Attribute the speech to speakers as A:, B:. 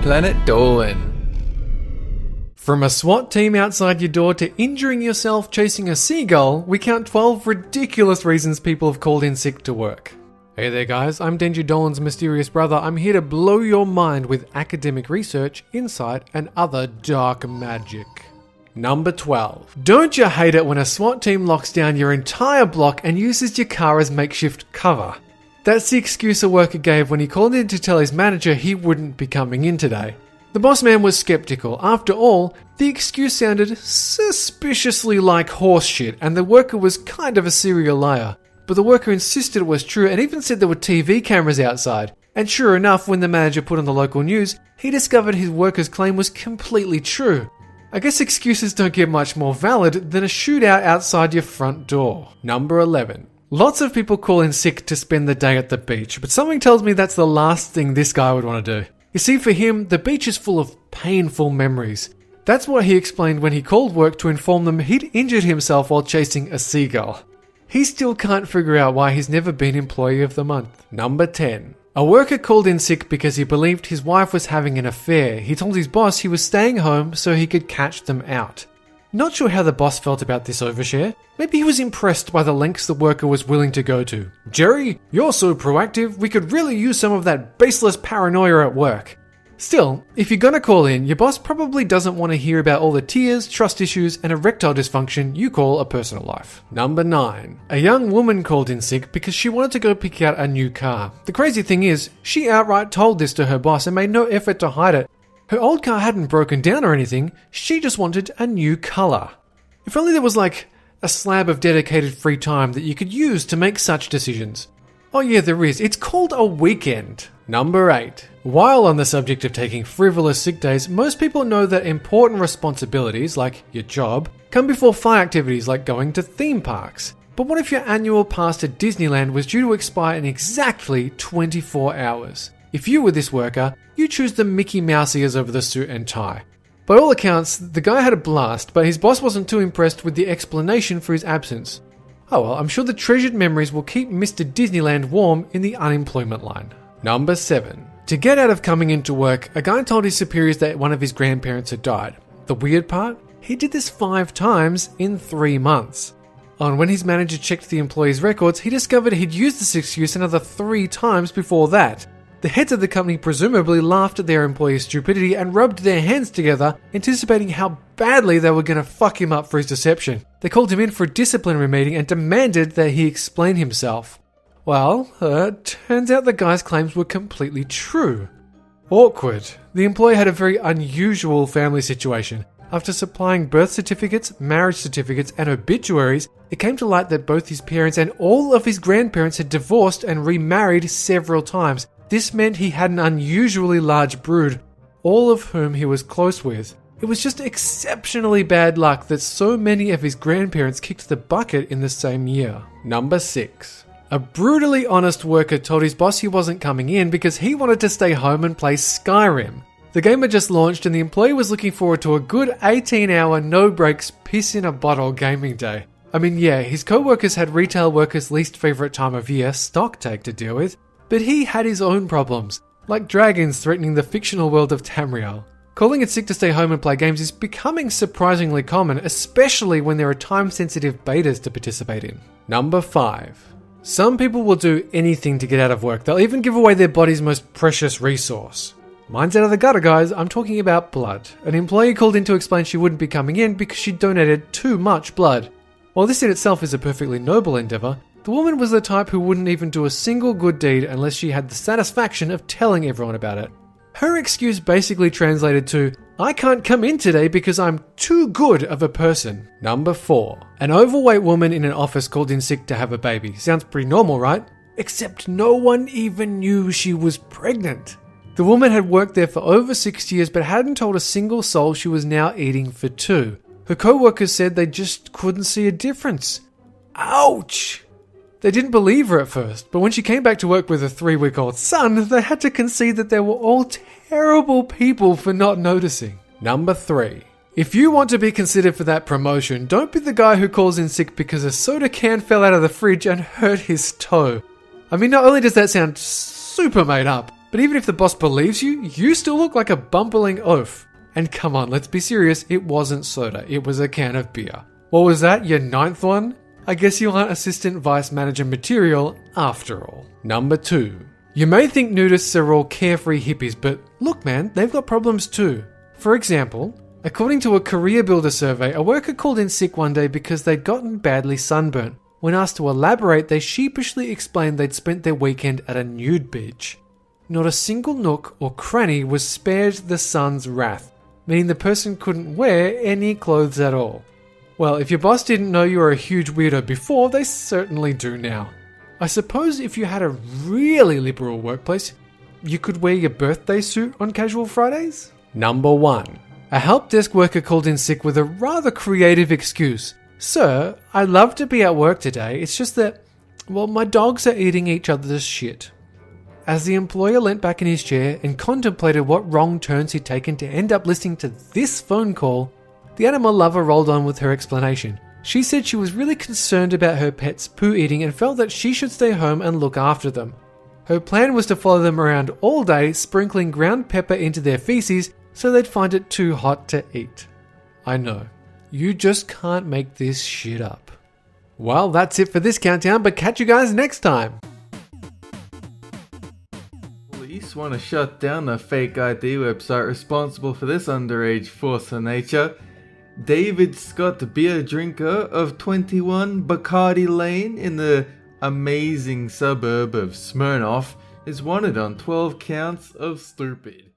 A: Planet Dolan. From a SWAT team outside your door to injuring yourself chasing a seagull, we count 12 ridiculous reasons people have called in sick to work. Hey there guys, I'm Danger Dolans Mysterious brother. I'm here to blow your mind with academic research, insight, and other dark magic. Number 12. Don't you hate it when a SWAT team locks down your entire block and uses your car as makeshift cover? That's the excuse a worker gave when he called in to tell his manager he wouldn't be coming in today. The boss man was skeptical. After all, the excuse sounded suspiciously like horse shit, and the worker was kind of a serial liar. But the worker insisted it was true and even said there were TV cameras outside. And sure enough, when the manager put on the local news, he discovered his worker's claim was completely true. I guess excuses don't get much more valid than a shootout outside your front door. Number 11. Lots of people call in sick to spend the day at the beach, but something tells me that's the last thing this guy would want to do. You see, for him, the beach is full of painful memories. That's what he explained when he called work to inform them he'd injured himself while chasing a seagull. He still can't figure out why he's never been Employee of the Month. Number 10. A worker called in sick because he believed his wife was having an affair. He told his boss he was staying home so he could catch them out. Not sure how the boss felt about this overshare. Maybe he was impressed by the lengths the worker was willing to go to. Jerry, you're so proactive, we could really use some of that baseless paranoia at work. Still, if you're gonna call in, your boss probably doesn't want to hear about all the tears, trust issues, and erectile dysfunction you call a personal life. Number 9. A young woman called in sick because she wanted to go pick out a new car. The crazy thing is, she outright told this to her boss and made no effort to hide it. Her old car hadn't broken down or anything, she just wanted a new colour. If only there was like a slab of dedicated free time that you could use to make such decisions. Oh yeah, there is. It's called a weekend. Number 8. While on the subject of taking frivolous sick days, most people know that important responsibilities, like your job, come before fun activities like going to theme parks. But what if your annual pass to Disneyland was due to expire in exactly 24 hours? If you were this worker, you choose the Mickey Mouse ears over the suit and tie. By all accounts, the guy had a blast, but his boss wasn't too impressed with the explanation for his absence. Oh well, I'm sure the treasured memories will keep Mr. Disneyland warm in the unemployment line. Number 7. To get out of coming into work, a guy told his superiors that one of his grandparents had died. The weird part? He did this 5 times in 3 months. And when his manager checked the employee's records, he discovered he'd used this excuse another 3 times before that. The heads of the company presumably laughed at their employee's stupidity and rubbed their hands together, anticipating how badly they were going to fuck him up for his deception. They called him in for a disciplinary meeting and demanded that he explain himself. Well, turns out the guy's claims were completely true. Awkward. The employee had a very unusual family situation. After supplying birth certificates, marriage certificates, and obituaries, it came to light that both his parents and all of his grandparents had divorced and remarried several times. This meant he had an unusually large brood, all of whom he was close with. It was just exceptionally bad luck that so many of his grandparents kicked the bucket in the same year. Number 6. A brutally honest worker told his boss he wasn't coming in because he wanted to stay home and play Skyrim. The game had just launched and the employee was looking forward to a good 18-hour no-breaks piss-in-a-bottle gaming day. I mean, yeah, his co-workers had retail workers' least favourite time of year, stock take, to deal with. But he had his own problems, like dragons threatening the fictional world of Tamriel. Calling it sick to stay home and play games is becoming surprisingly common, especially when there are time-sensitive betas to participate in. Number 5. Some people will do anything to get out of work. They'll even give away their body's most precious resource. Mine's out of the gutter, guys. I'm talking about blood. An employee called in to explain she wouldn't be coming in because she donated too much blood. While this in itself is a perfectly noble endeavour, the woman was the type who wouldn't even do a single good deed unless she had the satisfaction of telling everyone about it. Her excuse basically translated to, I can't come in today because I'm too good of a person. Number 4. An overweight woman in an office called in sick to have a baby. Sounds pretty normal, right? Except no one even knew she was pregnant. The woman had worked there for over 6 years but hadn't told a single soul she was now eating for 2. Her co-workers said they just couldn't see a difference. Ouch! They didn't believe her at first, but when she came back to work with a 3-week-old son, they had to concede that they were all terrible people for not noticing. Number 3. If you want to be considered for that promotion, don't be the guy who calls in sick because a soda can fell out of the fridge and hurt his toe. I mean, not only does that sound super made up, But even if the boss believes you, you still look like a bumbling oaf. And come on, let's be serious, it wasn't soda, it was a can of beer. What was that, your 9th one? I guess you aren't assistant vice manager material after all. Number 2. You may think nudists are all carefree hippies, but look man, they've got problems too. For example, according to a career builder survey, a worker called in sick one day because they'd gotten badly sunburned. When asked to elaborate, they sheepishly explained they'd spent their weekend at a nude beach. Not a single nook or cranny was spared the sun's wrath, meaning the person couldn't wear any clothes at all. Well, if your boss didn't know you were a huge weirdo before, they certainly do now. I suppose if you had a really liberal workplace, you could wear your birthday suit on casual Fridays? Number 1. A help desk worker called in sick with a rather creative excuse. Sir, I'd love to be at work today, it's just that, well, my dogs are eating each other's shit. As the employer leant back in his chair and contemplated what wrong turns he'd taken to end up listening to this phone call, the animal lover rolled on with her explanation. She said she was really concerned about her pets poo eating and felt that she should stay home and look after them. Her plan was to follow them around all day, sprinkling ground pepper into their feces so they'd find it too hot to eat. I know, you just can't make this shit up. Well, that's it for this countdown, but catch you guys next time.
B: Police want to shut down the fake ID website responsible for this underage force of nature. David Scott, beer drinker of 21 Bacardi Lane in the amazing suburb of Smirnoff, is wanted on 12 counts of stupid.